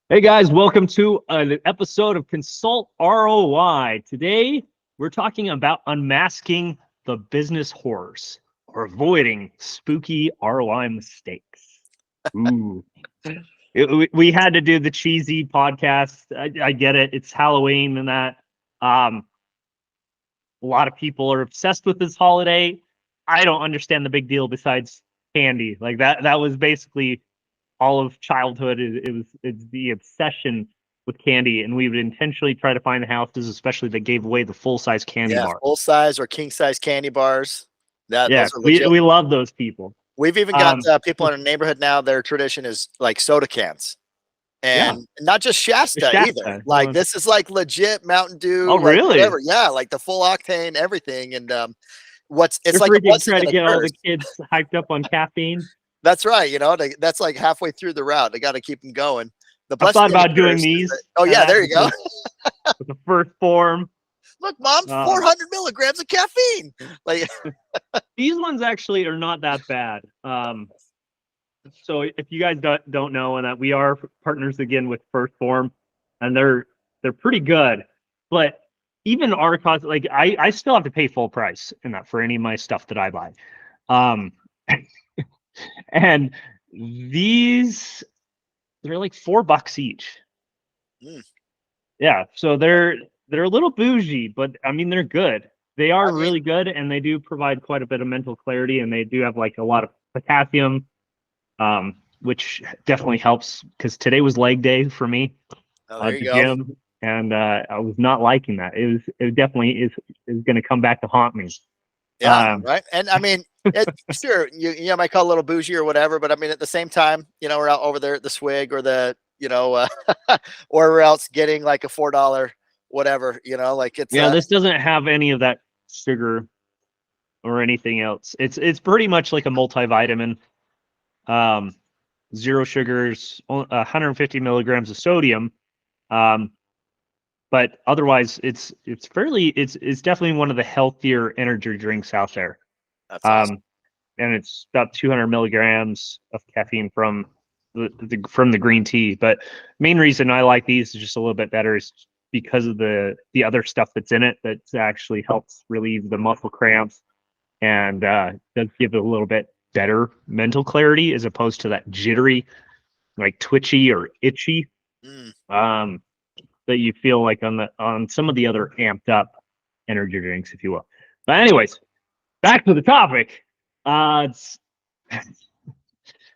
Hey guys, welcome to an episode of Consult ROI. Today, we're talking about unmasking the business horrors or avoiding spooky ROI mistakes. Ooh. We had to do the cheesy podcast. I get it. It's Halloween and that. A lot of people are obsessed with this holiday. I don't understand the big deal besides candy. Like that was basically all of childhood. It's the obsession with candy, and we would intentionally try to find the houses, especially that gave away the full size candy Yeah, bar. full size or king size candy bars. Yeah, Those are legit. we love those people. We've even got people in our neighborhood now. Their tradition is like soda cans, Yeah, and not just Shasta either. Shasta. Like this is like legit Mountain Dew, Oh, like really? whatever. Yeah, like the full octane, everything. And it's You're like a freaking blessing trying and to a get all the curse. kids hyped up on caffeine. That's right. That's like halfway through the route. They got to keep them going. The I've blessing thought and the about doing curse is these. that, oh yeah, there you go. With the first form. Look, Mom, 400 milligrams of caffeine. Like these ones actually are not that bad. So if you guys don't know, and that we are partners again with First Form, and they're pretty good, but even our cost, like I still have to pay full price in that for any of my stuff that I buy. And these they're like $4 each. Mm. Yeah, so they're a little bougie, but I mean they're good. They are really good, and they do provide quite a bit of mental clarity, and they do have like a lot of potassium, which definitely helps because today was leg day for me at the gym, and I was not liking that. It definitely is going to come back to haunt me. Yeah, right. And I mean, sure, you might call it a little bougie or whatever, but I mean, at the same time, we're out over there at the Swig or the, or we're else getting like a $4 whatever, like it's. Yeah, this doesn't have any of that sugar or anything else. It's pretty much like a multivitamin. Zero sugars, 150 milligrams of sodium. But otherwise, it's definitely one of the healthier energy drinks out there. That's awesome. And it's about 200 milligrams of caffeine from the green tea. But main reason I like these is just a little bit better is because of the other stuff that's in it that actually helps relieve the muscle cramps and does give it a little bit better mental clarity as opposed to that jittery, like twitchy or itchy. That you feel like on some of the other amped up energy drinks, if you will. But anyways, back to the topic.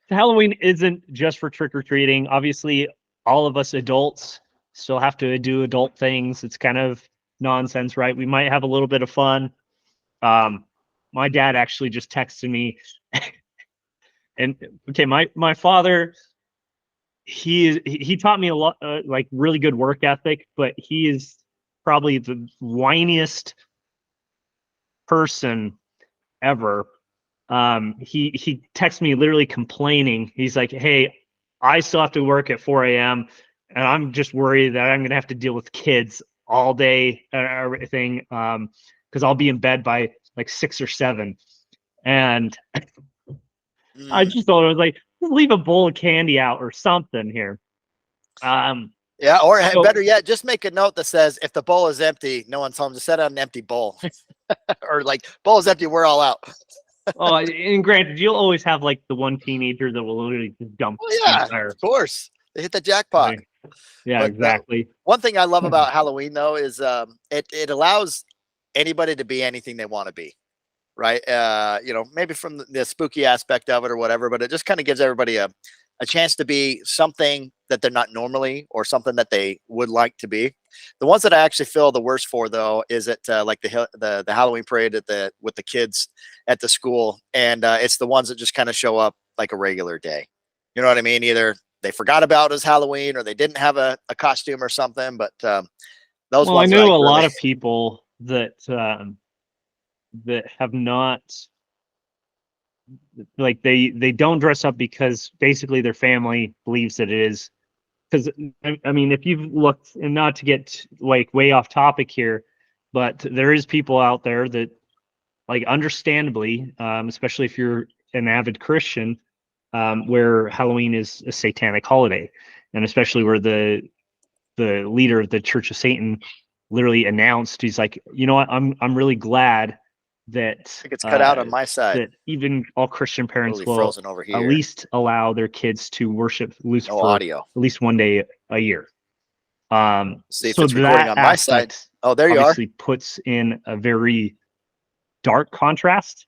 Halloween isn't just for trick or treating. Obviously, all of us adults still have to do adult things. It's kind of nonsense, right? We might have a little bit of fun. My dad actually just texted me, and okay, my father. He taught me a lot, like really good work ethic, but he is probably the whiniest person ever. He texts me literally complaining. He's like, "Hey, I still have to work at 4 a.m. and I'm just worried that I'm gonna have to deal with kids all day, everything, because I'll be in bed by like 6 or 7." And I just thought it was like, leave a bowl of candy out or something here. Yeah, or better yet, just make a note that says if the bowl is empty, no one's home. Just set out an empty bowl, or like bowl is empty, we're all out. Oh, and granted, you'll always have like the one teenager that will literally just dump. Oh, yeah, of course, they hit the jackpot. Yeah, but, exactly. One thing I love about Halloween though is it allows anybody to be anything they want to be. Right. Maybe from the spooky aspect of it or whatever, but it just kind of gives everybody a chance to be something that they're not normally or something that they would like to be. The ones that I actually feel the worst for though, is it like the Halloween parade with the kids at the school. And it's the ones that just kind of show up like a regular day. You know what I mean? Either they forgot about it as Halloween or they didn't have a costume or something, but those well, ones I knew a lot of people that have not, like they don't dress up because basically their family believes that it is. Because I mean, if you've looked, and not to get like way off topic here, but there is people out there that, like, understandably, especially if you're an avid Christian, where Halloween is a satanic holiday, and especially where the leader of the Church of Satan literally announced, he's like, you know what, I'm really glad that I think it's cut out on my side. that even all Christian parents Totally will frozen over at here. least allow their kids to worship Lucifer No audio. at least one day a year. See if So it's recording that on my side. aspect Oh, there you are. obviously puts in a very dark contrast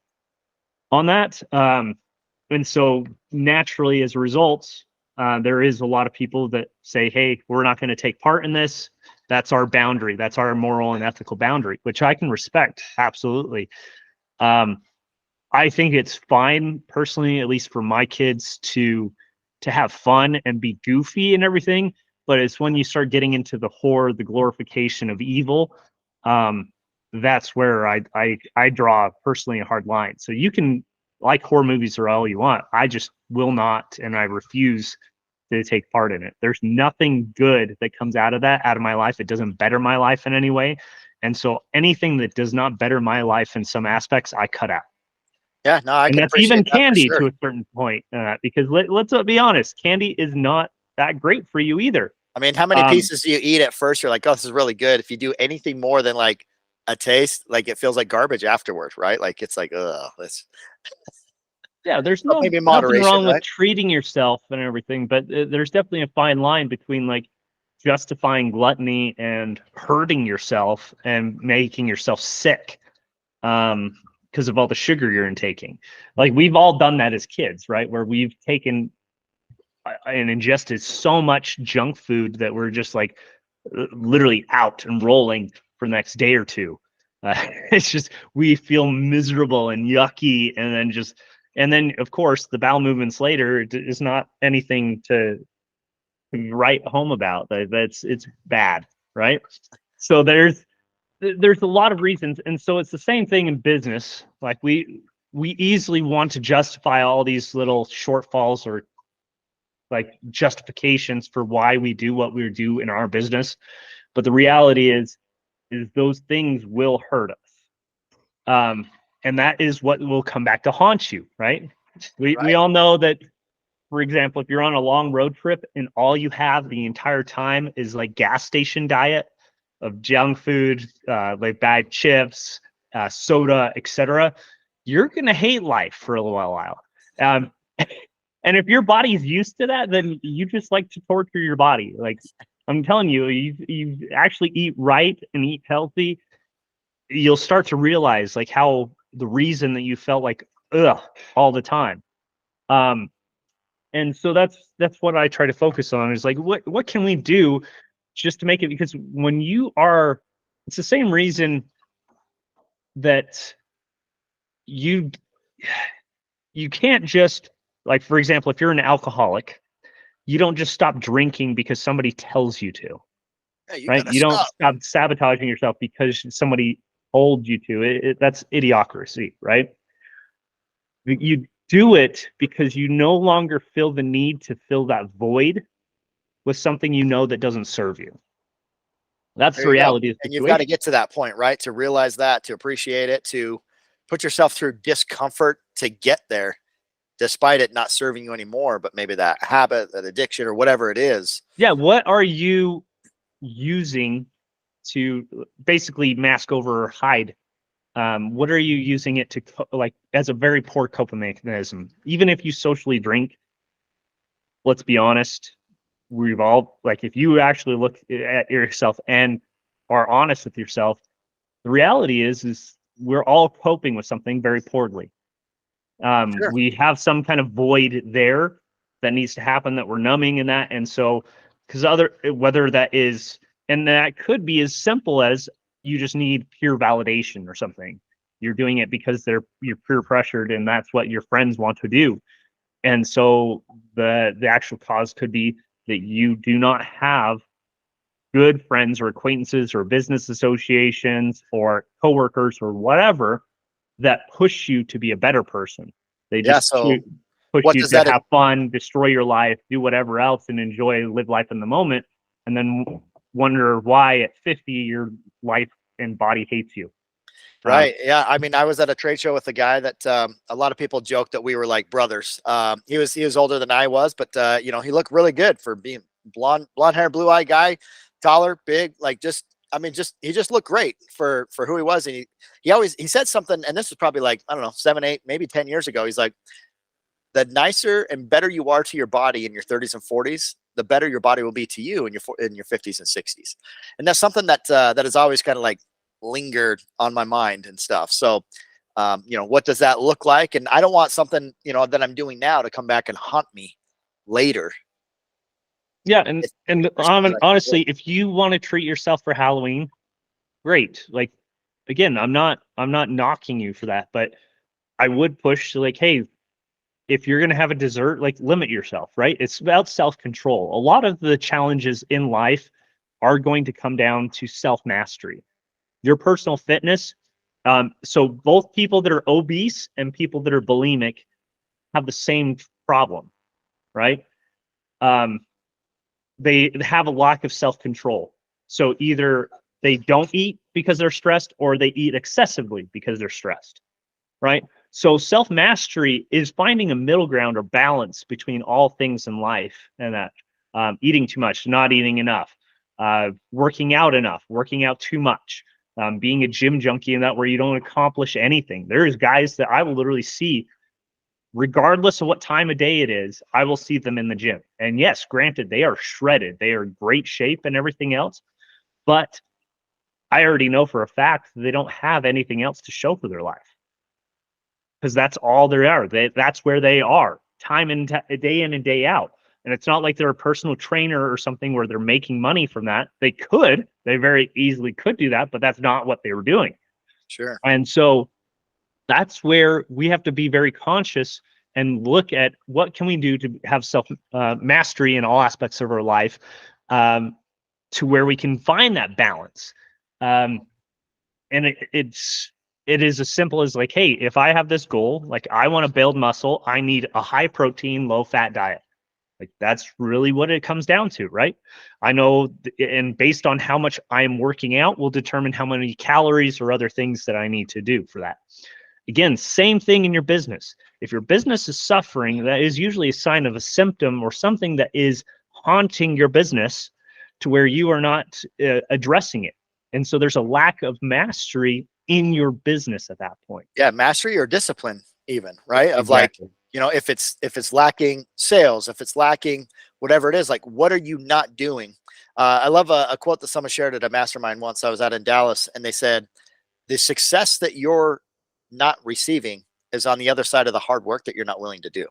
on that. And so naturally, as a result, there is a lot of people that say, hey, we're not going to take part in this. That's our boundary. That's our moral and ethical boundary, which I can respect. Absolutely. I think it's fine personally, at least for my kids, to have fun and be goofy and everything. But it's when you start getting into the horror, the glorification of evil, that's where I draw personally a hard line. So you can like horror movies or all you want. I just will not, and I refuse to take part in it. There's nothing good that comes out of that, out of my life. It doesn't better my life in any way. And so anything that does not better my life in some aspects, I cut out. Yeah, no, I And can that's even appreciate that for candy sure. to a certain point, because let's be honest, candy is not that great for you either. I mean, how many pieces do you eat at first? You're like, oh, this is really good. If you do anything more than like a taste, like it feels like garbage afterwards, right? Like it's like, this. Yeah, there's But no maybe nothing moderation, wrong with right? treating yourself and everything, but there's definitely a fine line between like justifying gluttony and hurting yourself and making yourself sick because of all the sugar you're intaking. Like we've all done that as kids, right? Where we've taken and ingested so much junk food that we're just like literally out and rolling for the next day or two. It's just we feel miserable and yucky, and then of course the bowel movements later is not anything to write home about. That's it's bad, right? So there's a lot of reasons, and so it's the same thing in business. Like we easily want to justify all these little shortfalls or like justifications for why we do what we do in our business, but the reality is those things will hurt us, and that is what will come back to haunt you, right? We all know that, for example, if you're on a long road trip and all you have the entire time is like gas station diet of junk food, like bad chips, soda, etc., you're gonna hate life for a little while. And if your body's used to that, then you just like to torture your body. Like I'm telling you, you actually eat right and eat healthy, you'll start to realize like how the reason that you felt like ugh all the time. And so that's what I try to focus on is like what can we do just to make it, because when you are, it's the same reason that you can't just, like, for example, if you're an alcoholic, you don't just stop drinking because somebody tells you to, Yeah, you right? gotta You don't stop. stop sabotaging yourself because somebody told you to. That's idiocracy, right? You do it because you no longer feel the need to fill that void with something you know that doesn't serve you. That's There the you go. reality of the And you've got to situation. get to that point, right? To realize that, to appreciate it, to put yourself through discomfort to get there, despite it not serving you anymore. But maybe that habit, that addiction, or whatever it is. Yeah, what are you using to basically mask over or hide? What are you using it to like as a very poor coping mechanism? Even if you socially drink, let's be honest, we've all, like, if you actually look at yourself and are honest with yourself, the reality is we're all coping with something very poorly. Sure. We have some kind of void there that needs to happen, that we're numbing in that. And so, because whether that is, and that could be as simple as you just need peer validation or something. You're doing it because you're peer pressured and that's what your friends want to do. And so the actual cause could be that you do not have good friends or acquaintances or business associations or coworkers or whatever that push you to be a better person. They Yeah. just So push what you does to that have fun, destroy your life, do whatever else, and live life in the moment, and then wonder why at 50 your life and body hates you. Right. Yeah. I mean, I was at a trade show with a guy that a lot of people joked that we were like brothers. He was older than I was, but you know, he looked really good for being blonde hair, blue eye guy, taller, big, like just I mean, just he just looked great for who he was. And he said something, and this was probably like, I don't know, 7, 8, maybe 10 years ago. He's like, the nicer and better you are to your body in your 30s and 40s, the better your body will be to you in your 50s and 60s. And that's something that that has always kind of like lingered on my mind and stuff. So, you know, what does that look like? And I don't want something, you know, that I'm doing now to come back and haunt me later. Yeah, and honestly, if you want to treat yourself for Halloween, great. Like, again, I'm not knocking you for that, but I would push to like, hey, if you're gonna have a dessert, like limit yourself, right? It's about self-control. A lot of the challenges in life are going to come down to self-mastery. Your personal fitness. So both people that are obese and people that are bulimic have the same problem, right? They have a lack of self-control. So either they don't eat because they're stressed, or they eat excessively because they're stressed, right? So self-mastery is finding a middle ground or balance between all things in life, and that eating too much, not eating enough, working out enough, working out too much, being a gym junkie, and that where you don't accomplish anything. There's guys that I will literally see, regardless of what time of day it is, I will see them in the gym. And yes, granted, they are shredded, they are in great shape and everything else, but I already know for a fact they don't have anything else to show for their life, because that's all they are. That's where they are, time and day in and day out. And it's not like they're a personal trainer or something where they're making money from that. They very easily could do that, but that's not what they were doing. Sure. And so that's where we have to be very conscious and look at what can we do to have self mastery in all aspects of our life, to where we can find that balance. And it is as simple as like, hey, if I have this goal, like I want to build muscle, I need a high protein, low fat diet. Like that's really what it comes down to, right? I know, and based on how much I'm working out will determine how many calories or other things that I need to do for that. Again, same thing in your business. If your business is suffering, that is usually a sign of a symptom or something that is haunting your business to where you are not addressing it. And so there's a lack of mastery in your business at that point. Yeah, mastery or discipline even, right? Of exactly. Like, you know, if it's lacking sales, if it's lacking whatever it is, like what are you not doing? I love a quote that someone shared at a mastermind once I was out in Dallas, and they said, the success that you're not receiving is on the other side of the hard work that you're not willing to do.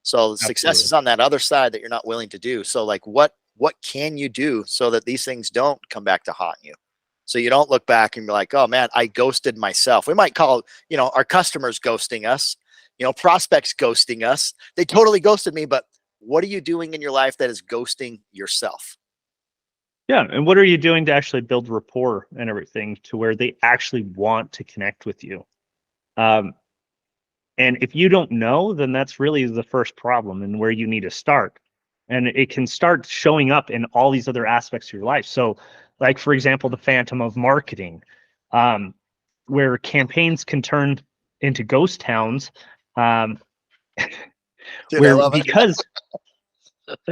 So the success is on that other side that you're not willing to do. So like what can you do so that these things don't come back to haunt you? So you don't look back and be like, oh man, I ghosted myself. We might call, you know, our customers ghosting us, you know, prospects ghosting us. They totally ghosted me, but what are you doing in your life that is ghosting yourself? Yeah. And what are you doing to actually build rapport and everything to where they actually want to connect with you? And if you don't know, then that's really the first problem and where you need to start. And it can start showing up in all these other aspects of your life. So like, for example, the phantom of marketing, where campaigns can turn into ghost towns, Dude, where because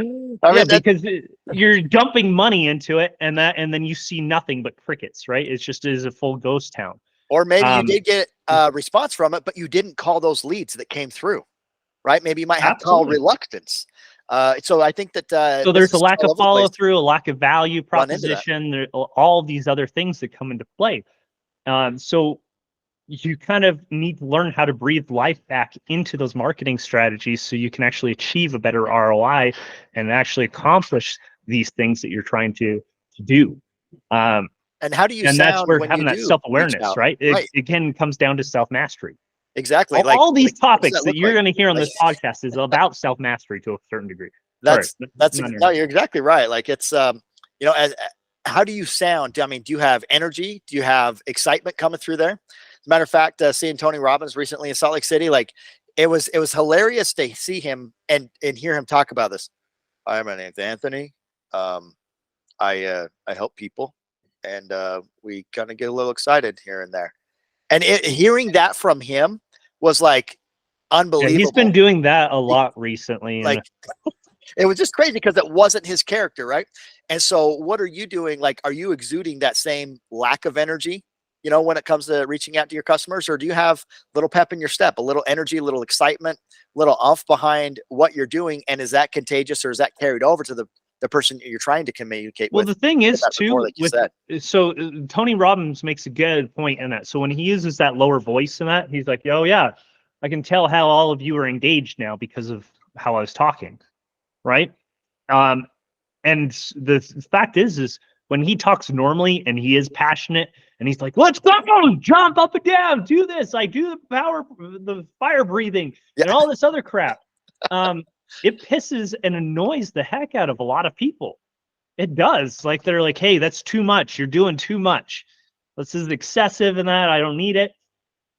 because you're dumping money into it, and then you see nothing but crickets, right? It's just is a full ghost town. Or maybe you did get a response from it, but you didn't call those leads that came through, right? Maybe you might have to call reluctance. So I think that so there's a lack of follow through, a lack of value proposition, there all these other things that come into play. So you kind of need to learn how to breathe life back into those marketing strategies so you can actually achieve a better ROI and actually accomplish these things that you're trying to do. And how do you and sound that's where when having that self-awareness, right? It again comes down to self-mastery. Exactly. All these topics that you're going to hear on this podcast is about self-mastery to a certain degree. No, you're exactly right. Like it's, you know, how do you sound? I mean, do you have energy? Do you have excitement coming through there? As a matter of fact, seeing Tony Robbins recently in Salt Lake City, like it was hilarious to see him and hear him talk about this. Hi, my name's Anthony. I help people, and we kind of get a little excited here and there. And hearing that from him was like unbelievable. Yeah, he's been doing that a lot recently. Like, it was just crazy because it wasn't his character, right? And so what are you doing? Like, are you exuding that same lack of energy, you know, when it comes to reaching out to your customers? Or do you have a little pep in your step, a little energy, a little excitement, a little oomph behind what you're doing? And is that contagious, or is that carried over to the person you're trying to communicate with? Well, the thing is too, like you said. so Tony Robbins makes a good point in that. So when he uses that lower voice in that, he's like, "Oh yeah, I can tell how all of you are engaged now because of how I was talking." Right. And the fact is when he talks normally and he is passionate and he's like, "Let's go, jump up and down, do this, I do the fire breathing and all this other crap." It pisses and annoys the heck out of a lot of people. It does. Like, they're like, "Hey, that's too much. You're doing too much. This is excessive in that. I don't need it."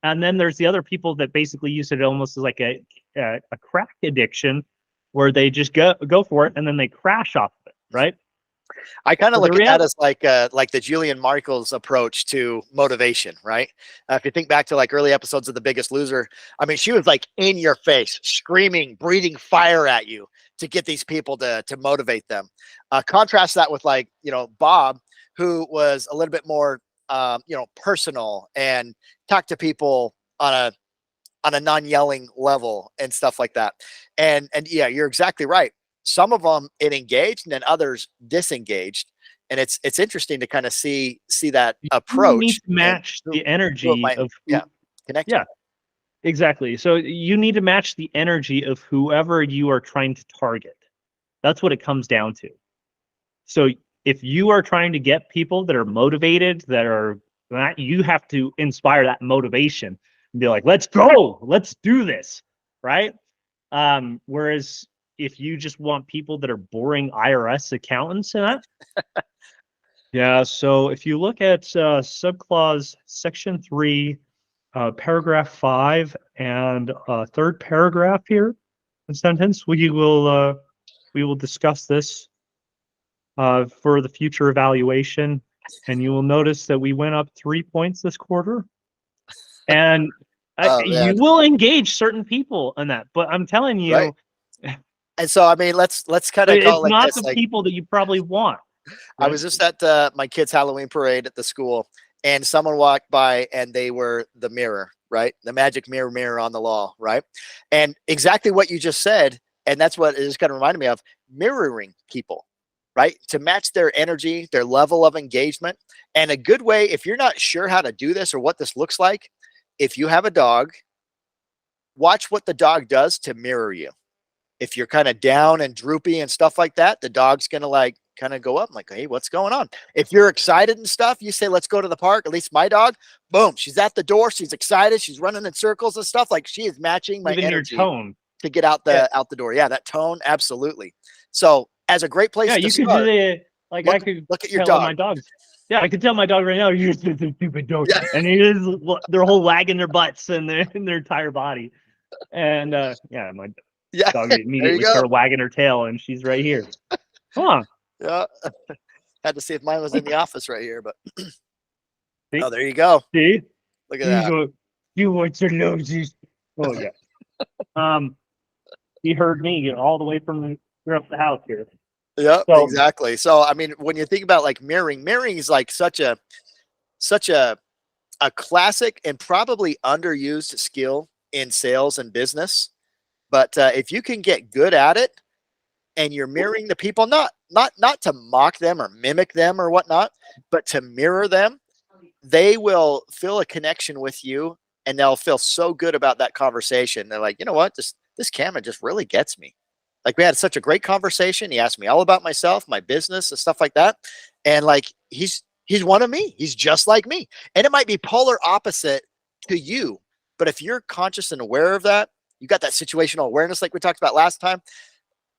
And then there's the other people that basically use it almost as like a crack addiction, where they just go for it and then they crash off of it, right? I kind of look at that as like the Julian Michaels approach to motivation, right? If you think back to like early episodes of The Biggest Loser, I mean, she was like in your face, screaming, breathing fire at you to get these people to motivate them. Contrast that with, like, you know, Bob, who was a little bit more, you know, personal and talk to people on a non-yelling level and stuff like that. And yeah, you're exactly right. Some of them it engaged and then others disengaged. And it's interesting to kind of see that approach. You need to match the energy of connect. Yeah, exactly. So you need to match the energy of whoever you are trying to target. That's what it comes down to. So if you are trying to get people that are motivated, you have to inspire that motivation and be like, "Let's go, let's do this," right? Whereas if you just want people that are boring IRS accountants in that, yeah. So if you look at subclause section 3, paragraph 5, and third paragraph here, in sentence, we will discuss this for the future evaluation, and you will notice that we went up 3 points this quarter, and you will engage certain people in that. But I'm telling you. Right. And so, I mean, let's kind of call it like not this, the people that you probably want. Right? I was just at my kids' Halloween parade at the school, and someone walked by and they were the mirror, right? The magic mirror on the wall, right? And exactly what you just said, and that's what it just kind of reminded me of, mirroring people, right? To match their energy, their level of engagement. And a good way, if you're not sure how to do this or what this looks like, if you have a dog, watch what the dog does to mirror you. If you're kind of down and droopy and stuff like that, the dog's going to like kind of go up like, "Hey, what's going on?" If you're excited and stuff, you say, "Let's go to the park." At least my dog, boom, she's at the door. She's excited. She's running in circles and stuff. Like, she is matching my energy to get out the door. Yeah, that tone. Absolutely. So as a great place to start, could do like, I could look at your dog. My dogs. Yeah, I could tell my dog right now, "You're such a stupid dog." Yeah. And he is, they're whole wagging their butts and their entire body. And yeah, my dog immediately started wagging her tail, and she's right here. Huh. Yeah. Had to see if mine was in the office right here, but oh, there you go. See? Look at that. You want to know this? Oh yeah. He heard me all the way from up the house here. Yeah, so, exactly. So I mean, when you think about like mirroring is like such a classic and probably underused skill in sales and business. But if you can get good at it, and you're mirroring the people, not to mock them or mimic them or whatnot, but to mirror them, they will feel a connection with you, and they'll feel so good about that conversation. They're like, "You know what? This Cameron just really gets me. Like, we had such a great conversation. He asked me all about myself, my business, and stuff like that. And like, he's one of me. He's just like me." And it might be polar opposite to you, but if you're conscious and aware of that, you got that situational awareness like we talked about last time,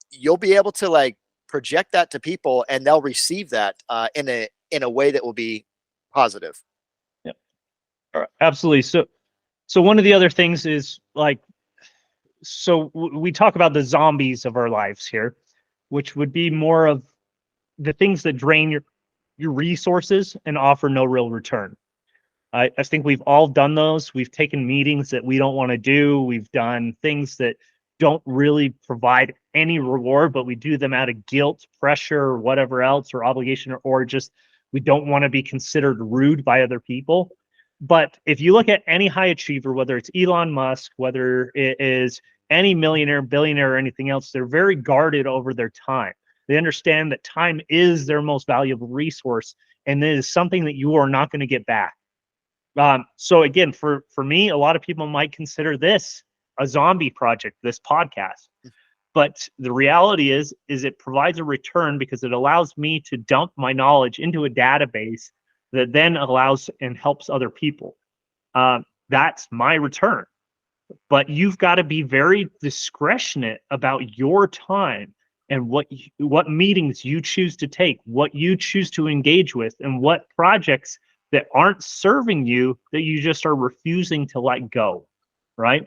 you'll be able to like project that to people, and they'll receive that in a way that will be positive. Yeah, absolutely. So one of the other things is like, so we talk about the zombies of our lives here, which would be more of the things that drain your resources and offer no real return. I think we've all done those. We've taken meetings that we don't want to do. We've done things that don't really provide any reward, but we do them out of guilt, pressure, or whatever else, or obligation, or just we don't want to be considered rude by other people. But if you look at any high achiever, whether it's Elon Musk, whether it is any millionaire, billionaire, or anything else, they're very guarded over their time. They understand that time is their most valuable resource, and it is something that you are not going to get back. So again, for me, a lot of people might consider this a zombie project, this podcast. But the reality is it provides a return because it allows me to dump my knowledge into a database that then allows and helps other people. That's my return. But you've got to be very discretionate about your time and what meetings you choose to take, what you choose to engage with, and what projects that aren't serving you that you just are refusing to let go, right?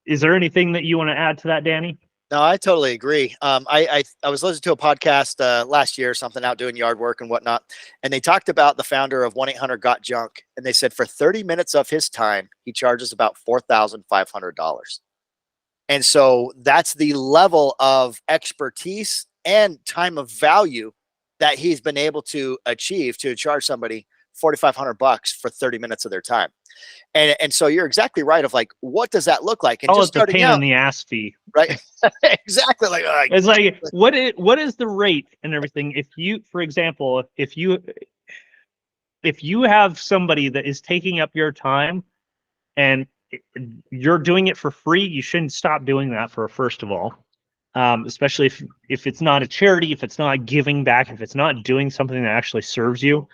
Is there anything that you want to add to that, Danny? No, I totally agree. I was listening to a podcast last year or something, out doing yard work and whatnot, and they talked about the founder of 1-800-GOT-JUNK, and they said for 30 minutes of his time, he charges about $4,500. And so that's the level of expertise and time of value that he's been able to achieve to charge somebody $4,500 for 30 minutes of their time. And so you're exactly right of like, what does that look like? And just the pain in the ass fee, right? Exactly. Like, it's like, what is the rate and everything? If you, for example, if you have somebody that is taking up your time and you're doing it for free, you shouldn't stop doing that first of all. Especially if it's not a charity, if it's not giving back, if it's not doing something that actually serves you.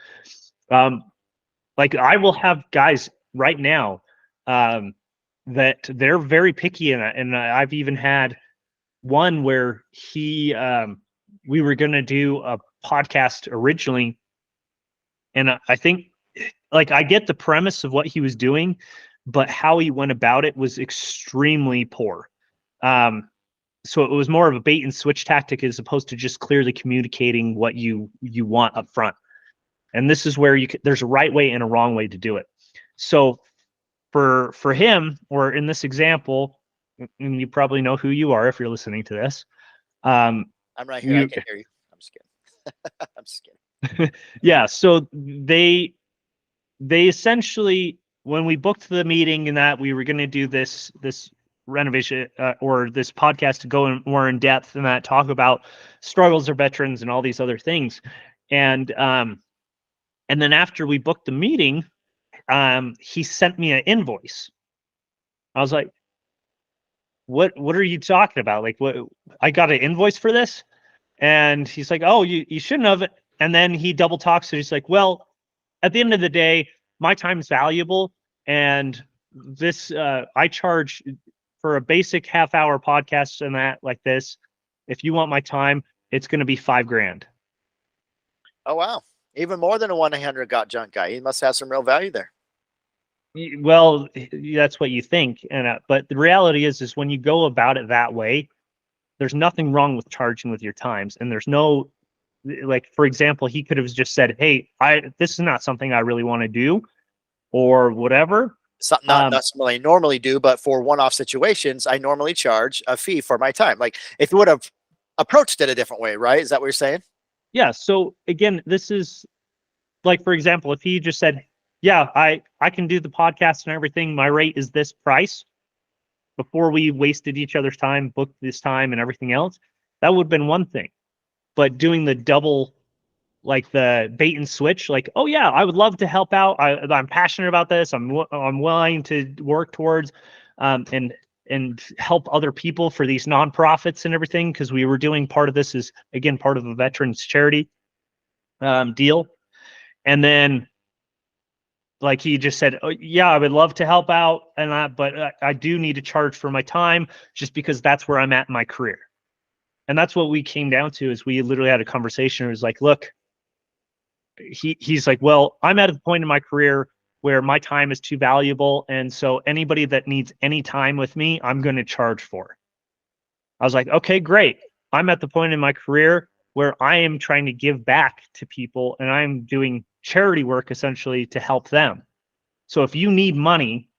Like I will have guys right now that they're very picky, and I've even had one where we were going to do a podcast originally, and I think like I get the premise of what he was doing, but how he went about it was extremely poor. So it was more of a bait and switch tactic as opposed to just clearly communicating what you want up front. And this is where there's a right way and a wrong way to do it. So for him, or in this example, and you probably know who you are if you're listening to this. I'm right here. I can hear you. I'm just kidding. I'm just kidding. Yeah. So they essentially, when we booked the meeting and that we were going to do this renovation or this podcast to go more in depth and that talk about struggles of veterans and all these other things. And then after we booked the meeting, he sent me an invoice. I was like, what are you talking about? Like, what? I got an invoice for this? And he's like, oh, you shouldn't have. And then he double talks. So he's like, well, at the end of the day, my time is valuable. And this, I charge for a basic half-hour podcast and that like this. If you want my time, it's going to be $5,000. Oh, wow. Even more than a 1-800-GOT-JUNK guy. He must have some real value there. Well, that's what you think. And but the reality is when you go about it that way, there's nothing wrong with charging with your times. And there's no, like, for example, he could have just said, hey, this is not something I really want to do or whatever. Something not something I normally do, but for one-off situations, I normally charge a fee for my time. Like if you would have approached it a different way, right? Is that what you're saying? Yeah. So again, this is like, for example, if he just said, yeah, I can do the podcast and everything, my rate is this price, before we wasted each other's time, booked this time and everything else, that would have been one thing. But doing the double, like the bait and switch, like, oh yeah, I would love to help out. I'm passionate about this. I'm willing to work towards and help other people for these nonprofits and everything, because we were doing part of this is, again, part of a veterans charity deal. And then like he just said, oh, yeah, I would love to help out and that, but I do need to charge for my time just because that's where I'm at in my career. And that's what we came down to, is we literally had a conversation. It was like, look, he's like, well, I'm at a point in my career where my time is too valuable. And so anybody that needs any time with me, I'm going to charge for. I was like, okay, great. I'm at the point in my career where I am trying to give back to people and I'm doing charity work essentially to help them. So if you need money,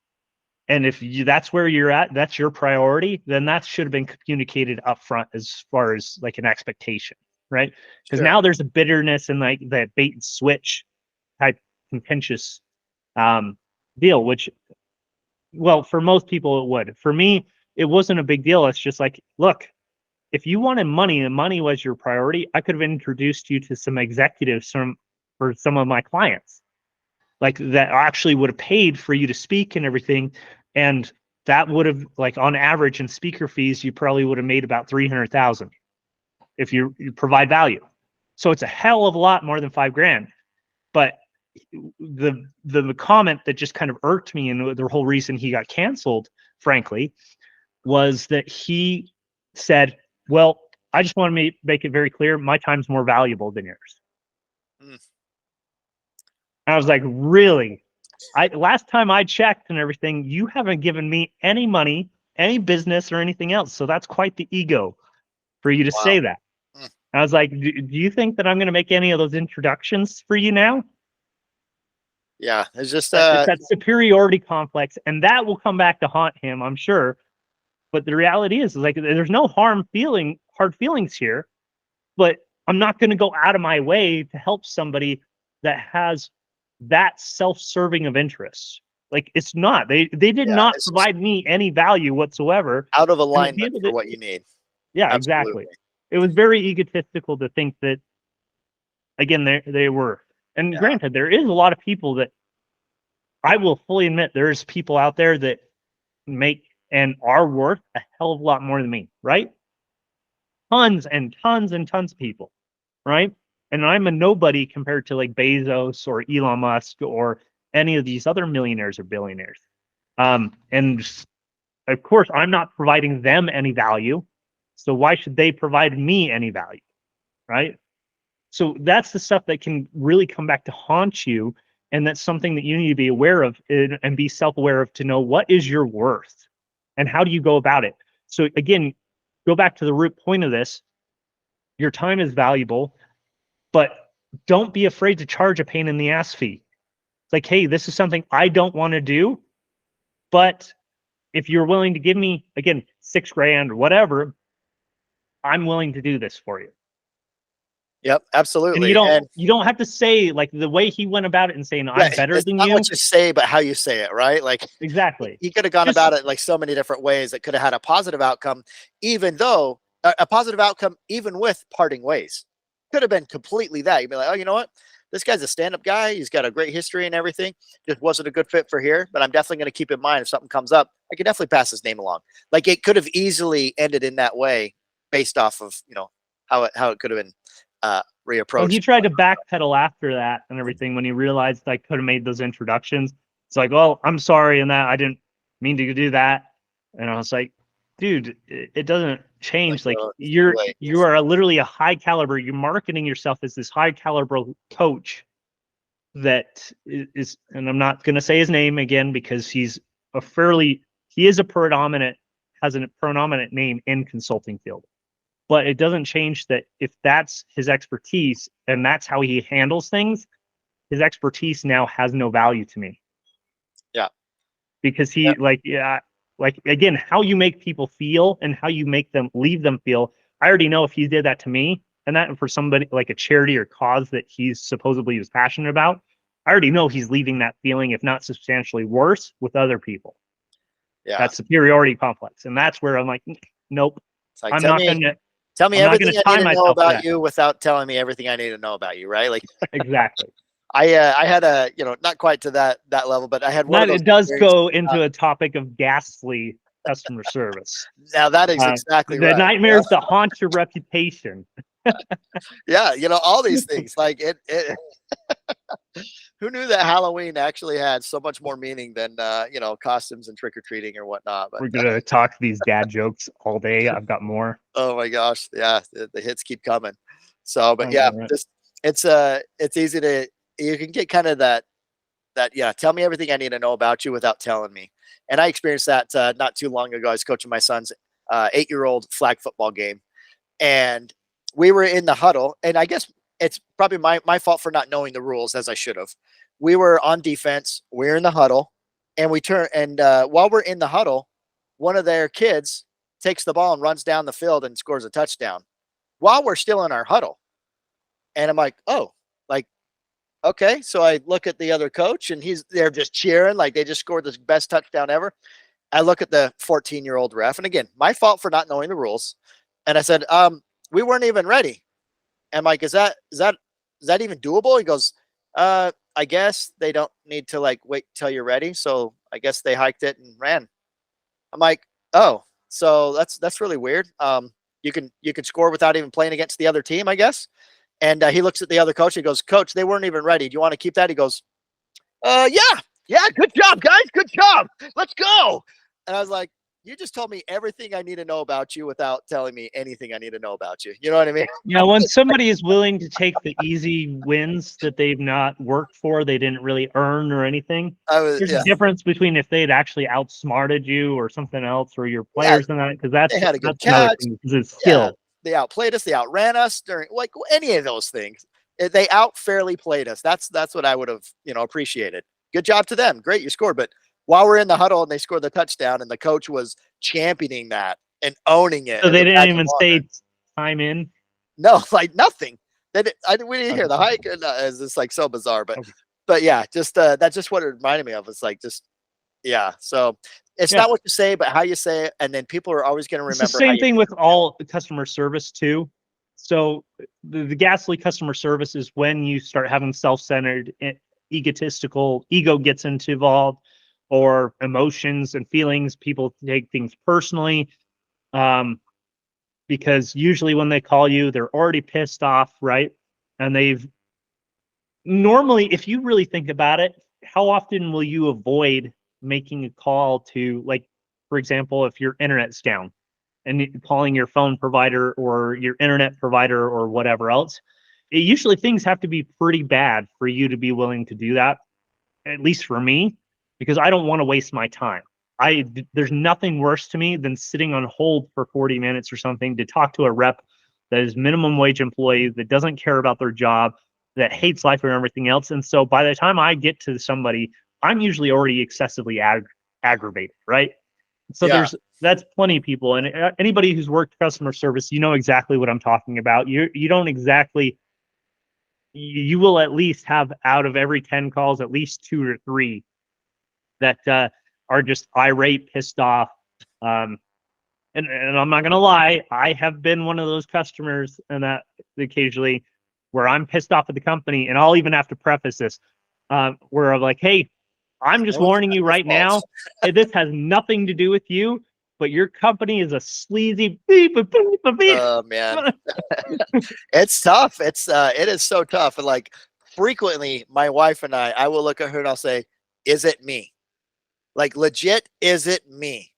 and if that's where you're at, that's your priority, then that should have been communicated up front as far as like an expectation, right? Because now there's a bitterness and like that bait and switch type contentious deal, which, well, for most people it would. For me, it wasn't a big deal. It's just like, look, if you wanted money and money was your priority, I could have introduced you to some executives for some of my clients, like that actually would have paid for you to speak and everything. And that would have, like, on average in speaker fees, you probably would have made about 300,000 if you provide value. So it's a hell of a lot more than $5,000. But the comment that just kind of irked me, and the whole reason he got canceled, frankly, was that he said, well, I just want to make it very clear, my time's more valuable than yours. I was like, really? Last time I checked and everything, you haven't given me any money, any business, or anything else. So that's quite the ego for you to say that. I was like, do you think that I'm going to make any of those introductions for you now? Yeah, it's just it's that superiority complex, and that will come back to haunt him, I'm sure. But the reality is like, there's no hard feelings here, but I'm not going to go out of my way to help somebody that has that self-serving of interests. Like, it's not, they did not provide me any value whatsoever. Out of alignment for what you need. Yeah, absolutely. Exactly. It was very egotistical to think that, again, they were. And granted, there is a lot of people that, I will fully admit, there's people out there that make and are worth a hell of a lot more than me, right? Tons and tons and tons of people, right? And I'm a nobody compared to like Bezos or Elon Musk or any of these other millionaires or billionaires. And of course, I'm not providing them any value. So why should they provide me any value, right? So that's the stuff that can really come back to haunt you. And that's something that you need to be aware of and be self-aware of, to know what is your worth and how do you go about it. So again, go back to the root point of this. Your time is valuable, but don't be afraid to charge a pain in the ass fee. It's like, hey, this is something I don't want to do, but if you're willing to give me, again, $6,000 or whatever, I'm willing to do this for you. Yep, absolutely. And you don't have to say, like, the way he went about it and saying, I'm better than you. Not what you say, but how you say it, right? Like, exactly. He could have gone about it like so many different ways that could have had a positive outcome, even though a positive outcome, even with parting ways. Could have been completely that. You'd be like, oh, you know what? This guy's a stand-up guy. He's got a great history and everything. Just wasn't a good fit for here, but I'm definitely going to keep in mind if something comes up. I could definitely pass his name along. Like, it could have easily ended in that way, based off of, you know, how it could have been reapproached. Well, he tried to backpedal after that and everything when he realized I could have made those introductions. It's like, well, I'm sorry, and that I didn't mean to do that. And I was like, dude, it doesn't change. Like, you are literally a high caliber. You're marketing yourself as this high caliber coach that is, and I'm not going to say his name again because he has a predominant name in consulting field. But it doesn't change that if that's his expertise and that's how he handles things, his expertise now has no value to me. Yeah. Because like, again, how you make people feel and how you make them leave them feel. I already know if he did that to me and that for somebody like a charity or cause that he's supposedly was passionate about, I already know he's leaving that feeling, if not substantially worse, with other people. Yeah. That superiority complex. And that's where I'm like, nope. Like, I'm not going to. Tell me everything I need to know about you without telling me everything I need to know about you, right? Like, exactly. I had a, you know, not quite to that level, but I had one. It does go into a topic of ghastly customer service. Now that is exactly the nightmares that haunt your reputation. Yeah, you know, all these things. Like it who knew that Halloween actually had so much more meaning than you know, costumes and trick-or-treating or whatnot. But we're gonna talk these dad jokes all day. I've got more. Oh my gosh, yeah, the hits keep coming. So, but yeah, just it's easy to, you can get kind of that tell me everything I need to know about you without telling me. And I experienced that not too long ago. I was coaching my son's 8-year-old flag football game, and we were in the huddle, and I guess it's probably my fault for not knowing the rules as I should have. We were on defense. We're in the huddle, and we turn and while we're in the huddle, one of their kids takes the ball and runs down the field and scores a touchdown while we're still in our huddle. And I'm like, oh, like, okay. So I look at the other coach, and they're just cheering like they just scored the best touchdown ever. I look at the 14-year-old ref, and again, my fault for not knowing the rules. And I said, we weren't even ready. And Mike, is that even doable? He goes, I guess they don't need to like wait till you're ready. So I guess they hiked it and ran. I'm like, oh, so that's really weird. You can score without even playing against the other team, I guess. And he looks at the other coach. He goes, Coach, they weren't even ready. Do you want to keep that? He goes, yeah, good job, guys. Good job. Let's go. And I was like, you just told me everything I need to know about you without telling me anything I need to know about you. You know what I mean? Yeah, when somebody is willing to take the easy wins that they've not worked for, they didn't really earn or anything. There's a difference between if they'd actually outsmarted you or something else, or your players and that, because they had a good that's another catch. thing, because it's skill. They outplayed us. They outran us during like any of those things. They out fairly played us. That's what I would have, appreciated. Good job to them. Great, you scored. But while we're in the huddle and they scored the touchdown, and the coach was championing that and owning it. So they didn't even say time in? No, like nothing. We didn't hear the hike. It's just like so bizarre. But yeah, just that's just what it reminded me of. It's like so it's not what you say, but how you say it. And then people are always going to remember. It's the same thing with all customer service too. So the ghastly customer service is when you start having self-centered, egotistical, ego gets involved, or emotions and feelings. People take things personally, because usually when they call you, they're already pissed off, right? And normally, if you really think about it, how often will you avoid making a call to, like, for example, if your internet's down and calling your phone provider or your internet provider or whatever else? Usually things have to be pretty bad for you to be willing to do that, at least for me, because I don't want to waste my time. There's nothing worse to me than sitting on hold for 40 minutes or something to talk to a rep that is minimum wage employee, that doesn't care about their job, that hates life and everything else. And so by the time I get to somebody, I'm usually already excessively aggravated, right? So that's plenty of people. And anybody who's worked customer service, you know exactly what I'm talking about. You don't exactly, you will at least have, out of every 10 calls, at least 2 or 3 that are just irate, pissed off. And I'm not going to lie, I have been one of those customers, and that occasionally where I'm pissed off at the company, and I'll even have to preface this, where I'm like, hey, I'm just warning you right now, this has nothing to do with you, but your company is a sleazy beep. Oh man. It's tough. It is so tough. And like frequently my wife and I will look at her and I'll say, is it me? Like legit, is it me?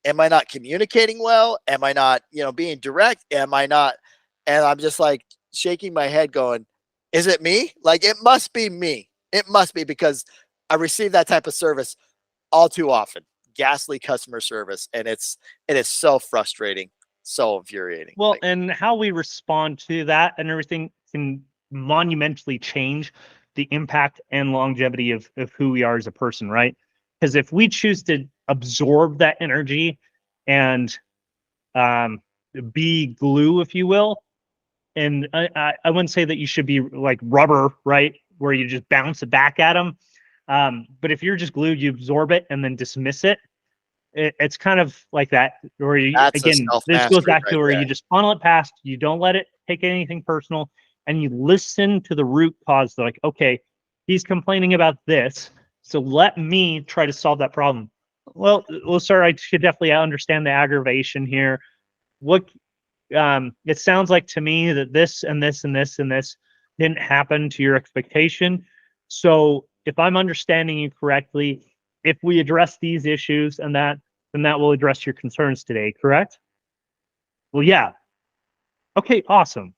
Am I not communicating well? Am I not, being direct? Am I not? And I'm just like shaking my head going, is it me? Like, it must be me. It must be, because I receive that type of service all too often. Ghastly customer service. And it is so frustrating, so infuriating. Well, and how we respond to that and everything can monumentally change the impact and longevity of who we are as a person, right? Because if we choose to absorb that energy and be glue, if you will, and I wouldn't say that you should be like rubber, right, where you just bounce it back at them. But if you're just glued, you absorb it and then dismiss it. It's kind of like that, where you, again, this goes back to where you just funnel it past, you don't let it take anything personal, and you listen to the root cause. Like, okay, he's complaining about this, so let me try to solve that problem. Well, sir, I should definitely understand the aggravation here. What it sounds like to me that this and this and this and this didn't happen to your expectation. So if I'm understanding you correctly, if we address these issues and that, then that will address your concerns today, correct? Well, yeah. Okay, awesome.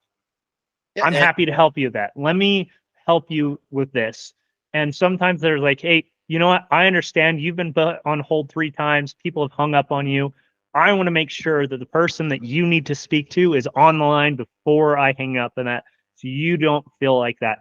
Yeah, I'm happy to help you with that. Let me help you with this. And sometimes they're like, hey, you know what? I understand you've been put on hold 3 times. People have hung up on you. I want to make sure that the person that you need to speak to is on the line before I hang up, and that so you don't feel like that.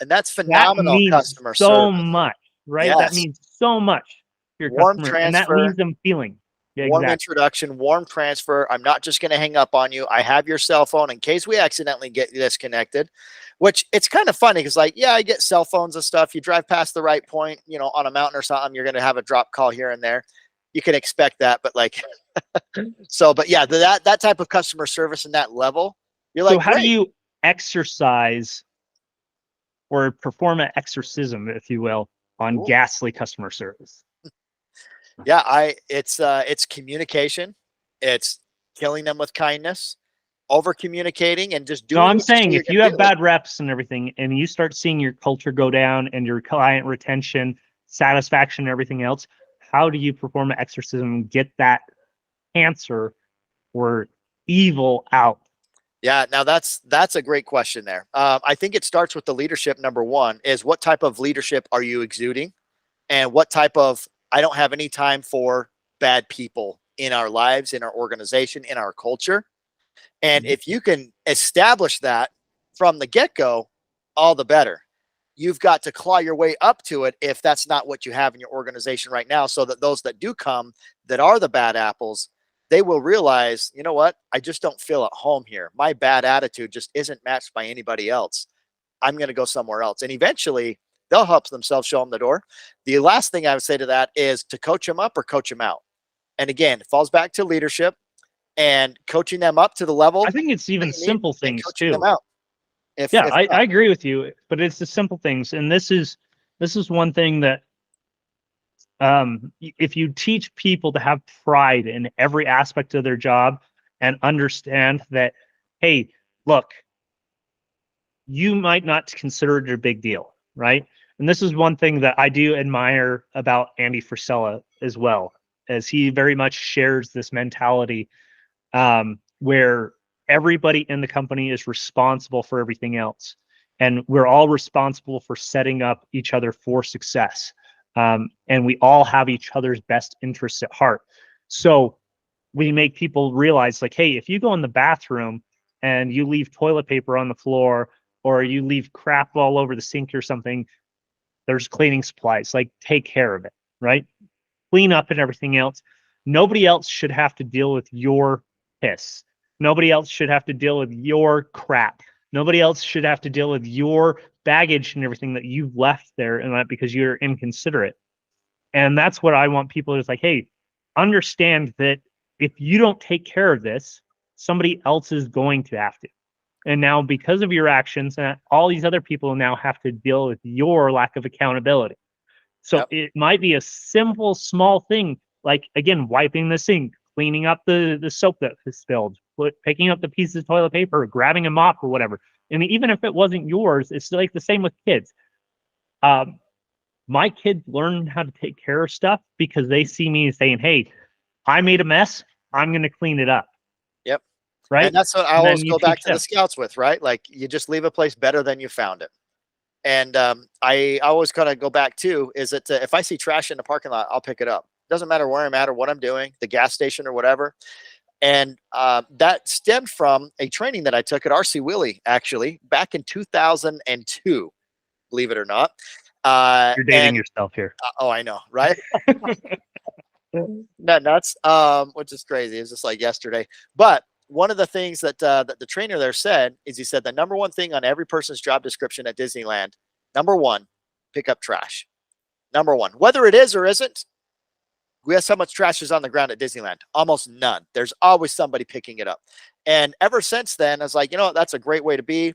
And that's That phenomenal means customer so service. much, right? That Yes. means so much to your Warm customer, and that transfer, leaves them feeling. Yeah, warm exactly. introduction, warm transfer. I'm not just going to hang up on you. I have your cell phone in case we accidentally get disconnected, which it's kind of funny because, like, yeah, I get cell phones and stuff. You drive past the right point, you know, on a mountain or something, you're going to have a drop call here and there. You can expect that, but like, so, but yeah, that type of customer service and that level, you're So like, how do great. you exercise or perform an exorcism, if you will, on Ooh. ghastly customer service? Yeah, it's communication. It's killing them with kindness, over communicating, and just No, doing I'm what you say saying you're if going you to have do. bad reps and everything, and you start seeing your culture go down and your client retention, satisfaction, and everything else, how do you perform an exorcism and get that cancer or evil out? Yeah, now that's a great question there. I think it starts with the leadership. Number one is what type of leadership are you exuding, and what type of I don't have any time for bad people in our lives, in our organization, in our culture. And if you can establish that from the get go, all the better. You've got to claw your way up to it if that's not what you have in your organization right now, so that those that do come that are the bad apples, they will realize, you know what? I just don't feel at home here. My bad attitude just isn't matched by anybody else. I'm going to go somewhere else. And eventually they'll help themselves show them the door. The last thing I would say to that is to coach them up or coach them out. And again, it falls back to leadership and coaching them up to the level I think it's that even you need simple and things coaching them too. out. If Yeah, not, I agree with you, but it's the simple things. And this is one thing that if you teach people to have pride in every aspect of their job and understand that, hey, look, you might not consider it a big deal, right? And this is one thing that I do admire about Andy Frisella as well, as he very much shares this mentality where everybody in the company is responsible for everything else. And we're all responsible for setting up each other for success. And we all have each other's best interests at heart. So we make people realize, like, hey, if you go in the bathroom and you leave toilet paper on the floor or you leave crap all over the sink or something, there's cleaning supplies. Like, take care of it, right? Clean up and everything else. Nobody else should have to deal with your piss. Nobody else should have to deal with your crap. Nobody else should have to deal with your baggage and everything that you've left there, and that because you're inconsiderate. And that's what I want people to, like, hey, understand that if you don't take care of this, somebody else is going to have to. And now, because of your actions, all these other people now have to deal with your lack of accountability. So yep. it might be a simple, small thing, like, again, wiping the sink, cleaning up the soap that was spilled, picking up the pieces of toilet paper, grabbing a mop or whatever. And even if it wasn't yours, it's like the same with kids. My kids learn how to take care of stuff because they see me saying, hey, I made a mess. I'm going to clean it up. Yep. Right. And that's what I And always then you go back teach to the them. scouts with, right? Like, you just leave a place better than you found it. And I always kind of go back to is that if I see trash in the parking lot, I'll pick it up. Doesn't matter where I'm at or what I'm doing, the gas station or whatever. And that stemmed from a training that I took at RC Willey, actually, back in 2002, believe it or not. You're dating And yourself here. oh, I know, right? Not nuts. Which is crazy. It's just like yesterday. But one of the things that that the trainer there said is he said the number one thing on every person's job description at Disneyland, number one, pick up trash. Number one, whether it is or isn't. Guess how much trash is on the ground at Disneyland? Almost none. There's always somebody picking it up. And ever since then, I was like, you know what? That's a great way to be.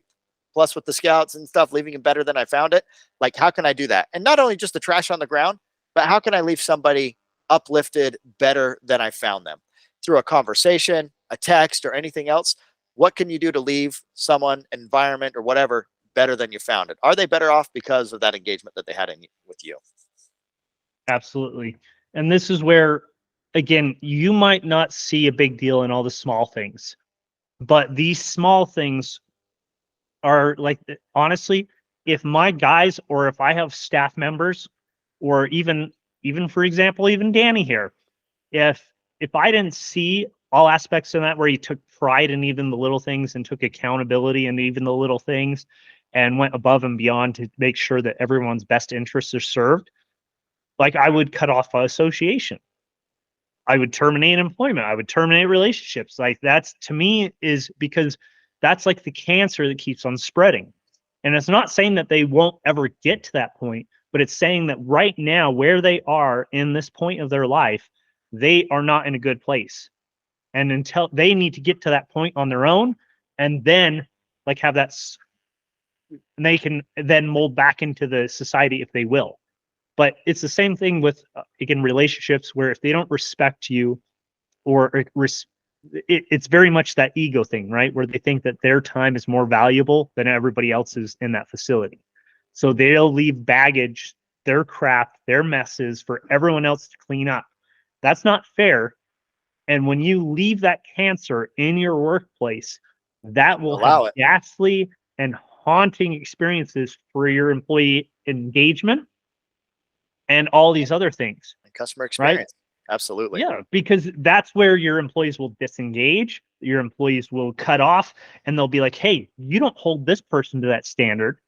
Plus, with the scouts and stuff, leaving it better than I found it. Like, how can I do that? And not only just the trash on the ground, but how can I leave somebody uplifted better than I found them through a conversation, a text, or anything else? What can you do to leave someone, environment, or whatever better than you found it? Are they better off because of that engagement that they had with you? Absolutely. And this is where, again, you might not see a big deal in all the small things, but these small things are like, honestly, if my guys or if I have staff members or even for example, even Danny here, if if I didn't see all aspects of that, where he took pride in even the little things and took accountability in even the little things and went above and beyond to make sure that everyone's best interests are served, like I would cut off association. I would terminate employment. I would terminate relationships. Like that's, to me, is because that's like the cancer that keeps on spreading. And it's not saying that they won't ever get to that point, but it's saying that right now, where they are in this point of their life, they are not in a good place. And until they need to get to that point on their own, and then like have that, and they can then mold back into the society if they will. But it's the same thing with, again, relationships, where if they don't respect you, or it's very much that ego thing, right? Where they think that their time is more valuable than everybody else's in that facility. So they'll leave baggage, their crap, their messes for everyone else to clean up. That's not fair. And when you leave that cancer in your workplace, that will have ghastly and haunting experiences for your employee engagement and all these other things. And customer experience. Right? Absolutely. Yeah, because that's where your employees will disengage, your employees will cut off, and they'll be like, hey, you don't hold this person to that standard.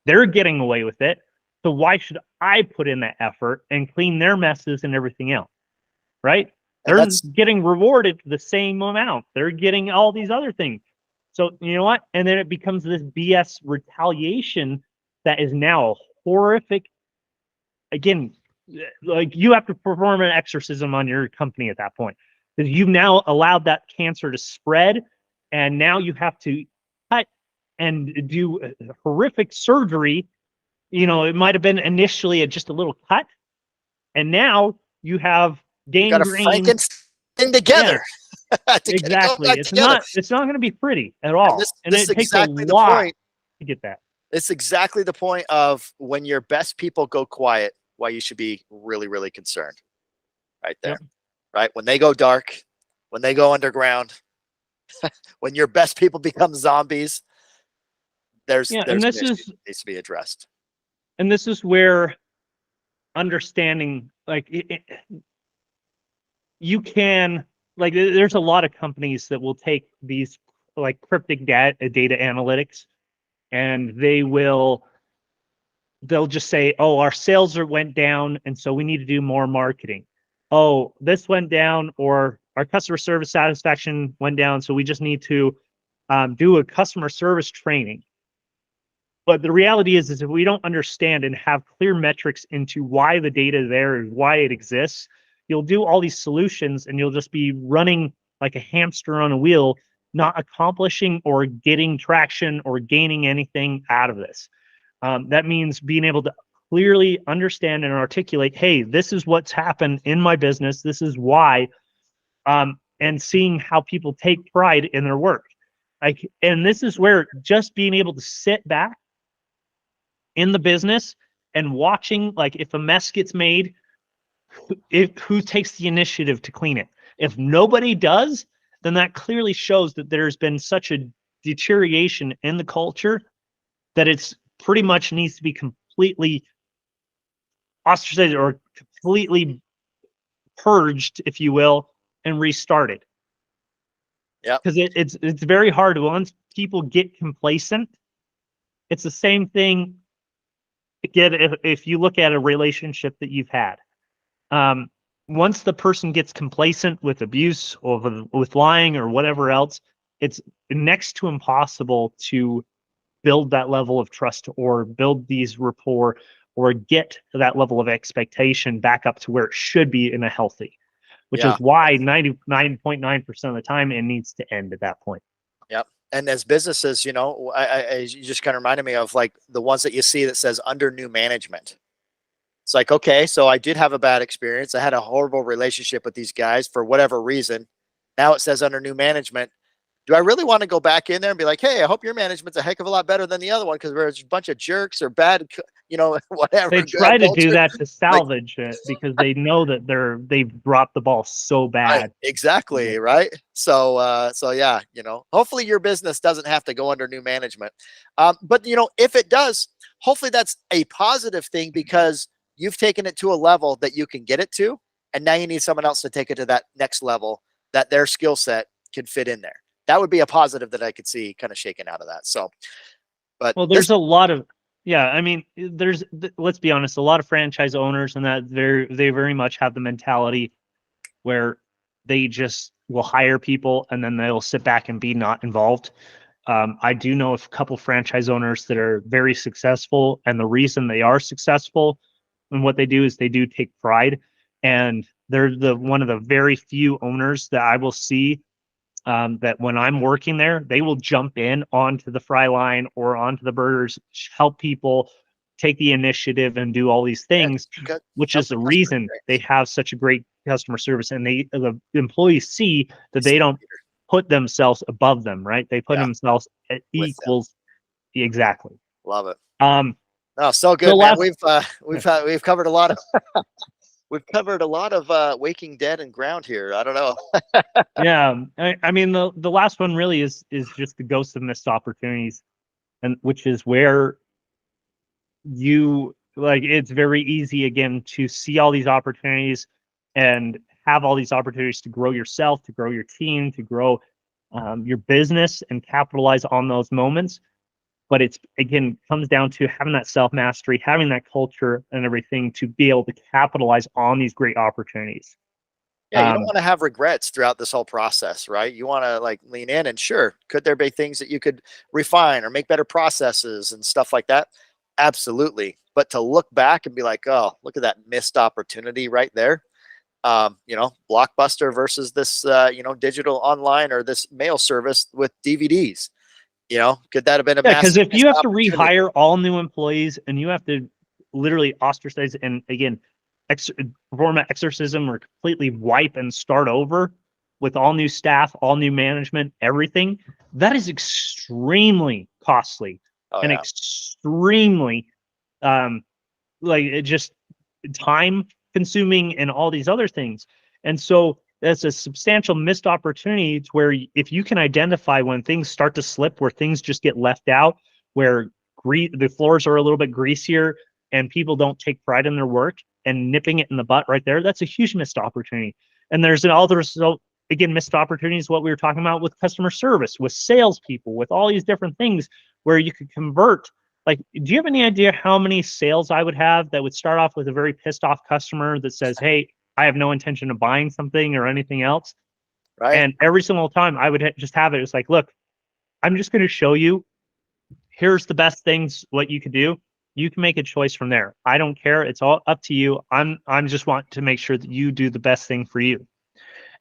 They're getting away with it. So why should I put in that effort and clean their messes and everything else? Right? They're getting rewarded the same amount. They're getting all these other things. So you know what? And then it becomes this BS retaliation that is now horrific. Again, like you have to perform an exorcism on your company at that point, because you've now allowed that cancer to spread, and now you have to cut and do horrific surgery. You know, it might have been initially just a little cut, and now you have gangrene. Frankenstein together. Yeah, exactly. It's not going to be pretty at all. And it takes exactly a lot to get that. It's exactly the point of when your best people go quiet, why you should be really, really concerned. Right there. Yep. Right? When they go dark, when they go underground, when your best people become zombies, there's an issue that needs to be addressed. And this is where understanding, like, you can, like, there's a lot of companies that will take these like cryptic data analytics, and they'll just say, oh, our sales went down, and so we need to do more marketing. Oh, this went down, or our customer service satisfaction went down, so we just need to do a customer service training. But the reality is if we don't understand and have clear metrics into why the data is there and why it exists, you'll do all these solutions and you'll just be running like a hamster on a wheel, not accomplishing or getting traction or gaining anything out of this. That means being able to clearly understand and articulate, hey, this is what's happened in my business. This is why, and seeing how people take pride in their work. And this is where just being able to sit back in the business and watching, like, if a mess gets made, who takes the initiative to clean it? If nobody does, then that clearly shows that there's been such a deterioration in the culture that it's pretty much needs to be completely ostracized or completely purged, if you will, and restarted. Yeah, because it's very hard once people get complacent. It's the same thing. Again, if you look at a relationship that you've had, once the person gets complacent with abuse or with lying or whatever else, it's next to impossible to build that level of trust or build these rapport or get that level of expectation back up to where it should be in a healthy, which is why 99.9% of the time it needs to end at that point. Yep. And as businesses, you know, you just kind of reminded me of like the ones that you see that says under new management. It's like, okay, so I did have a bad experience. I had a horrible relationship with these guys for whatever reason. Now it says under new management. Do I really want to go back in there and be like, hey, I hope your management's a heck of a lot better than the other one because there's a bunch of jerks or bad, you know, whatever. They try to do that to salvage it because they know that they've dropped the ball so bad. Right, exactly, right? So yeah, you know, hopefully your business doesn't have to go under new management. But, you know, if it does, hopefully that's a positive thing because you've taken it to a level that you can get it to. and now you need someone else to take it to that next level that their skill set can fit in there. That would be a positive that I could see kind of shaken out of that. So, but well, there's a lot of, yeah, I mean, let's be honest, a lot of franchise owners and that they very much have the mentality where they just will hire people and then they'll sit back and be not involved. I do know of a couple franchise owners that are very successful, and the reason they are successful in what they do is they do take pride, and they're one of the very few owners that I will see that when I'm working there, they will jump in onto the fry line or onto the burgers, help people, take the initiative and do all these things, which is the reason they have such a great customer service. And the employees see that they don't put themselves above them, right? They put themselves at equals. Exactly. Love it. Oh, so good, man. We've covered a lot of we've covered a lot of waking dead and ground here. I don't know. Yeah, I mean the last one really is just the ghost of missed opportunities, and which is where you like it's very easy again to see all these opportunities and have all these opportunities to grow yourself, to grow your team, to grow your business and capitalize on those moments. But it's again comes down to having that self-mastery, having that culture and everything to be able to capitalize on these great opportunities. Yeah, you don't want to have regrets throughout this whole process, right? You want to like lean in, and sure, could there be things that you could refine or make better processes and stuff like that? Absolutely. But to look back and be like, oh, look at that missed opportunity right there. Blockbuster versus this, digital online or this mail service with DVDs. Could that have been a massive? Because if you have to rehire all new employees and you have to literally ostracize and again, perform an exorcism or completely wipe and start over with all new staff, all new management, everything, that is extremely costly and extremely just time consuming and all these other things. And so that's a substantial missed opportunity to where if you can identify when things start to slip, where things just get left out, where the floors are a little bit greasier and people don't take pride in their work, and nipping it in the butt right there, that's a huge missed opportunity. And there's again, missed opportunities, what we were talking about with customer service, with salespeople, with all these different things where you could convert. Like, do you have any idea how many sales I would have that would start off with a very pissed off customer that says, hey, I have no intention of buying something or anything else. Right. And every single time I would just have it. It's like, look, I'm just going to show you, here's the best things, what you could do. You can make a choice from there. I don't care. It's all up to you. I'm just want to make sure that you do the best thing for you.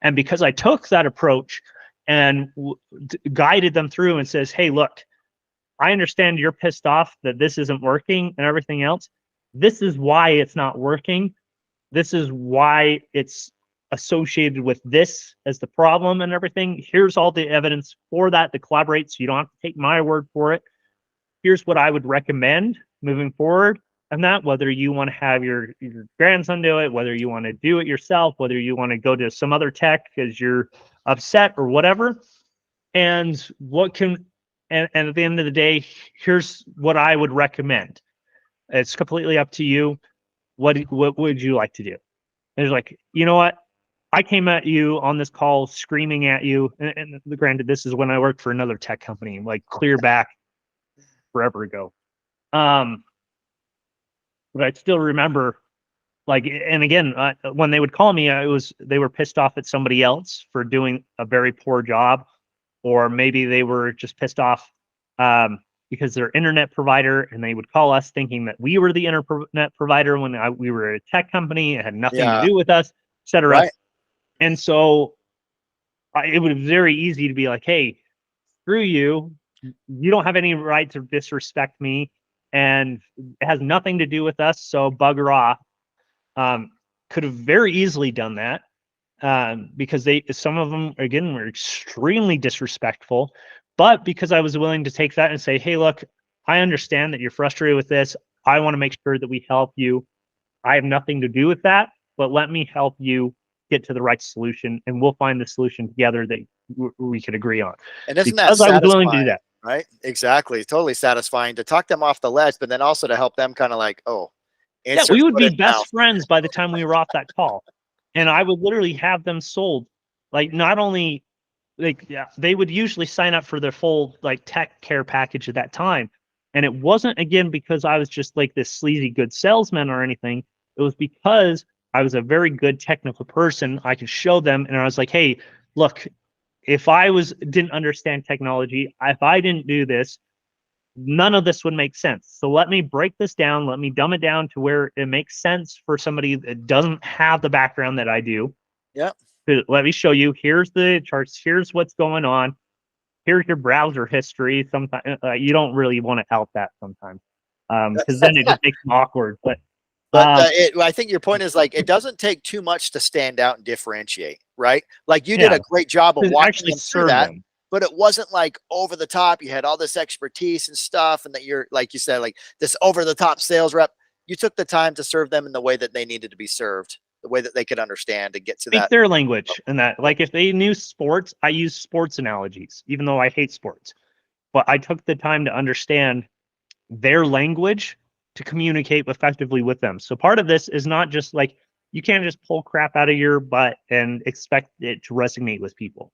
And because I took that approach and guided them through and says, hey, look, I understand you're pissed off that this isn't working and everything else. This is why it's not working. This is why it's associated with this as the problem and everything. Here's all the evidence for that to collaborate, so you don't have to take my word for it. Here's what I would recommend moving forward. And that, whether you want to have your grandson do it, whether you want to do it yourself, whether you want to go to some other tech because you're upset or whatever. And at the end of the day, here's what I would recommend. It's completely up to you. What would you like to do? And it's like, you know what? I came at you on this call screaming at you. And granted, this is when I worked for another tech company, like clear back forever ago. But I still remember, and again, when they would call me, they were pissed off at somebody else for doing a very poor job, or maybe they were just pissed off because their internet provider, and they would call us thinking that we were the internet provider when we were a tech company. It had nothing to do with us, etc. Right. And so it would be very easy to be like, hey, screw you. You don't have any right to disrespect me, and it has nothing to do with us, so bugger off. Could have very easily done that because some of them, again, were extremely disrespectful. But because I was willing to take that and say, hey, look, I understand that you're frustrated with this. I want to make sure that we help you. I have nothing to do with that, but let me help you get to the right solution, and we'll find the solution together that we could agree on. And isn't because that I was willing to do that. Right? Exactly. Totally satisfying to talk them off the ledge, but then also to help them kind of like, yeah, we would be best friends by the time we were off that call. And I would literally have them sold. Like, not only, like, yeah, they would usually sign up for their full like tech care package at that time. And it wasn't, again, because I was just like this sleazy good salesman or anything. It was because I was a very good technical person. I could show them, and I was like, hey, look, if I didn't understand technology, if I didn't do this, none of this would make sense. So let me break this down. Let me dumb it down to where it makes sense for somebody that doesn't have the background that I do. Yeah. Let me show you. Here's the charts. Here's what's going on. Here's your browser history. Sometimes you don't really want to out that sometimes, because then it just makes them awkward. But I think your point is like, it doesn't take too much to stand out and differentiate, right? Like you did a great job of walking them through that, but it wasn't like over the top. You had all this expertise and stuff, and that you're, like you said, like this over the top sales rep. You took the time to serve them in the way that they needed to be served, the way that they could understand and get to speak that. their language. And that, like, if they knew sports, I use sports analogies, even though I hate sports. But I took the time to understand their language to communicate effectively with them. So part of this is not just like, you can't just pull crap out of your butt and expect it to resonate with people.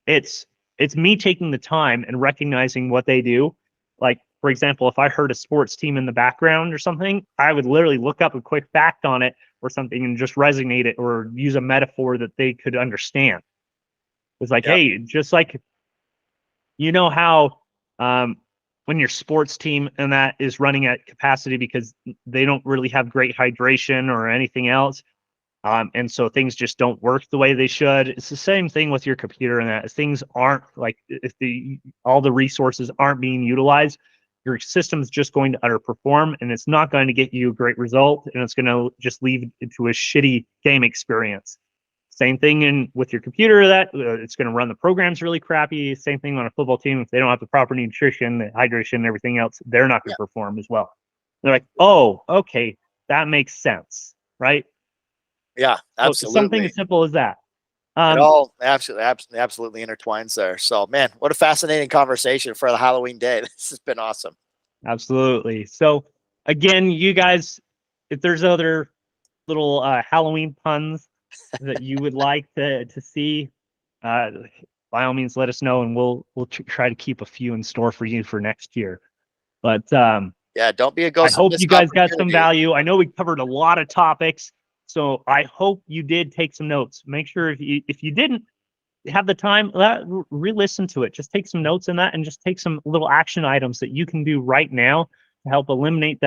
It's me taking the time and recognizing what they do. Like, for example, if I heard a sports team in the background or something, I would literally look up a quick fact on it or something and just resonate it or use a metaphor that they could understand. It's like, hey, just like, you know how when your sports team and that is running at capacity because they don't really have great hydration or anything else, and so things just don't work the way they should. It's the same thing with your computer, and that things aren't like, if all the resources aren't being utilized, your system's just going to underperform, and it's not going to get you a great result, and it's going to just lead into a shitty game experience. Same thing with your computer, that it's going to run the programs really crappy. Same thing on a football team. If they don't have the proper nutrition, the hydration, and everything else, they're not going to perform as well. They're like, oh, okay, that makes sense, right? Yeah, absolutely. So something as simple as that. It all absolutely intertwines there. So, man, what a fascinating conversation for the Halloween day. This has been awesome. Absolutely. So, again, you guys, if there's other little Halloween puns that you would like to see, by all means, let us know, and we'll try to keep a few in store for you for next year. But yeah, don't be a I ghost. hope you guys got some value. I know we covered a lot of topics, so I hope you did take some notes. Make sure if you didn't have the time, re-listen to it. Just take some notes in that, and just take some little action items that you can do right now to help eliminate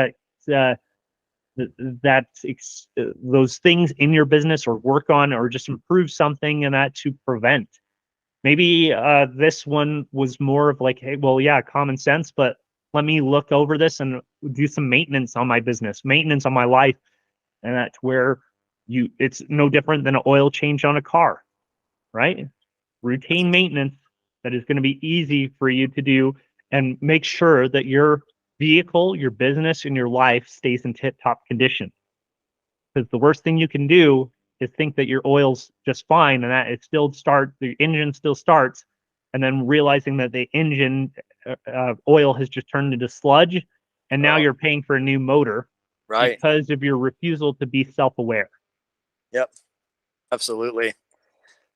those things in your business, or work on, or just improve something, and that to prevent. Maybe this one was more of like, hey, well, yeah, common sense, but let me look over this and do some maintenance on my business, maintenance on my life, and that's where it's no different than an oil change on a car, right? Routine maintenance that is going to be easy for you to do, and make sure that your vehicle, your business, and your life stays in tip-top condition. Because the worst thing you can do is think that your oil's just fine and that the engine still starts, and then realizing that the engine oil has just turned into sludge, and now you're paying for a new motor, right? Because of your refusal to be self-aware. Yep, absolutely.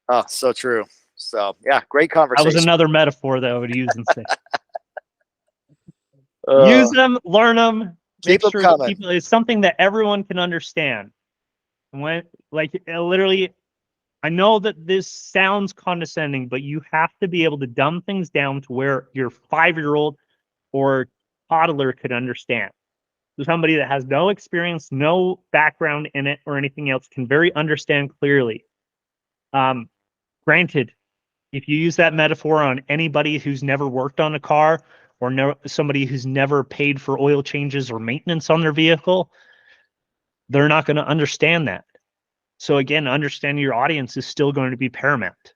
Oh, so true. So, yeah, great conversation. That was another metaphor that I would use instead. Use them, learn them, keep them coming. It's something that everyone can understand. When, like, literally, I know that this sounds condescending, but you have to be able to dumb things down to where your 5-year-old or toddler could understand. So somebody that has no experience, no background in it or anything else can very understand clearly. Granted, if you use that metaphor on anybody who's never worked on a car, or somebody who's never paid for oil changes or maintenance on their vehicle, they're not going to understand that. So again, understanding your audience is still going to be paramount.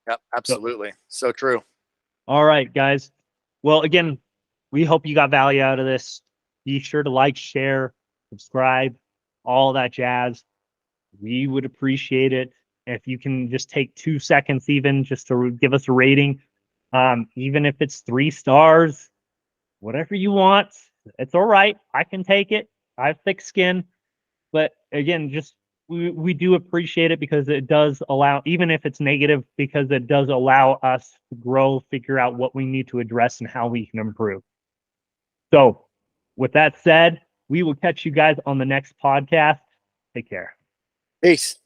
Yep, absolutely. So true. All right, guys. Well, again, we hope you got value out of this. Be sure to like, share, subscribe, all that jazz. We would appreciate it if you can just take 2 seconds, even just to give us a rating. Even if it's 3 stars, whatever you want, it's all right. I can take it. I have thick skin. But again, just we do appreciate it because it does allow, even if it's negative, because it does allow us to grow, figure out what we need to address and how we can improve. So with that said, we will catch you guys on the next podcast. Take care. Peace.